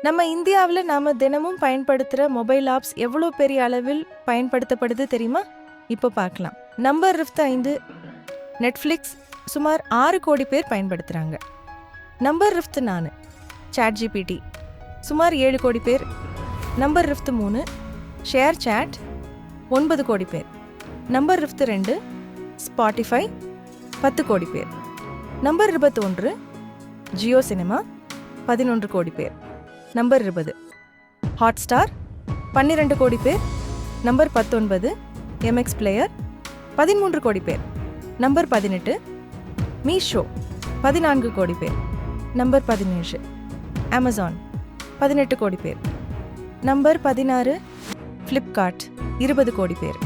நம்ம இந்தியாவில் நாம் தினமும் பயன்படுத்துகிற மொபைல் ஆப்ஸ் எவ்வளோ பெரிய அளவில் பயன்படுத்தப்படுது தெரியுமா? இப்போ பார்க்கலாம். நம்பர் 5 நெட்ஃப்ளிக்ஸ் சுமார் 6 கோடி பேர் பயன்படுத்துகிறாங்க. நம்பர் 4 சாட் ஜிபிடி சுமார் 7 கோடி பேர். நம்பர் 3 ஷேர் சாட் 9 கோடி பேர். நம்பர் 2 ஸ்பாட்டிஃபை 10 கோடி பேர். நம்பர் 21 ஜியோ சினிமா 11 கோடி பேர். நம்பர் 20 ஹாட்ஸ்டார் 12 கோடி பேர். நம்பர் 19 எம்எக்ஸ் பிளேயர் 13 கோடி பேர். நம்பர் 18 மீஷோ 14 கோடி பேர். நம்பர் 17 அமேசான் 18 கோடி பேர். நம்பர் 16 ஃப்ளிப்கார்ட் 20 கோடி பேர்.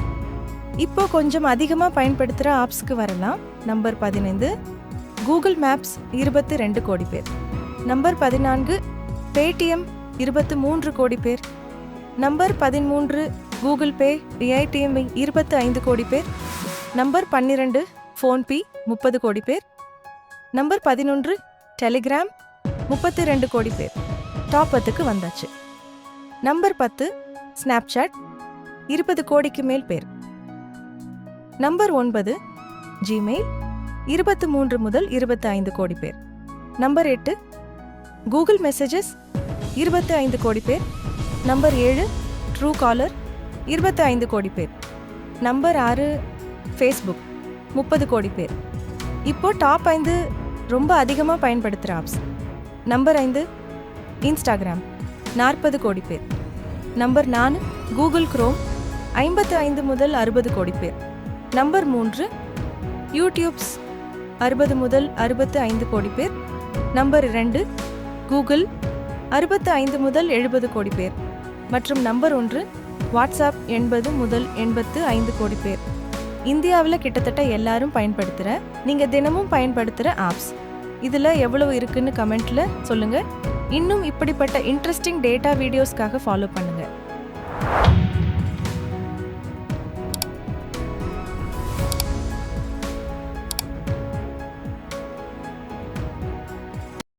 இப்போ கொஞ்சம் அதிகமாக பயன்படுத்துகிற ஆப்ஸ்க்கு வரலாம். நம்பர் 15 கூகுள் மேப்ஸ் 22 கோடி பேர். நம்பர் 14 பேடிஎம் 23 கோடி பேர். நம்பர் 13 கூகுள் பே ஏடிஎம் 25 கோடி பேர். நம்பர் 12 ஃபோன்பே 30 கோடி பேர். நம்பர் 11 டெலிகிராம் 32 கோடி பேர். டாப் 10க்கு வந்தாச்சு. நம்பர் 10 ஸ்னாப்சாட் 20 கோடிக்கு மேல் பேர். நம்பர் 9 ஜிமெயில் 23 முதல் 25 கோடி பேர். நம்பர் 8 கூகுள் மெசேஜஸ் 25 கோடி பேர். நம்பர் 7 ட்ரூ காலர் 25 கோடி பேர். நம்பர் 6 ஃபேஸ்புக் 30 கோடி பேர். இப்போ டாப் 5 ரொம்ப அதிகமாக பயன்படுத்துகிற ஆப்ஸ். நம்பர் 5 இன்ஸ்டாகிராம் 40 கோடி பேர். நம்பர் 4 கூகுள் குரோம் 55 முதல் 60 கோடி பேர். நம்பர் 3 யூடியூப்ஸ் 60 முதல் 65 கோடி பேர். நம்பர் 2 கூகுள் 65 முதல் 70 கோடி பேர். மற்றும் நம்பர் 1 வாட்ஸ்அப் 80 முதல் 85 கோடி பேர். இந்தியாவில் கிட்டத்தட்ட எல்லாரும் பயன்படுத்துகிற நீங்கள் தினமும் பயன்படுத்துகிற ஆப்ஸ் இதில் எவ்வளவு இருக்குன்னு கமெண்ட்டில் சொல்லுங்கள். இன்னும் இப்படிப்பட்ட இன்ட்ரெஸ்டிங் டேட்டா வீடியோஸ்க்காக ஃபாலோ பண்ணுங்கள்.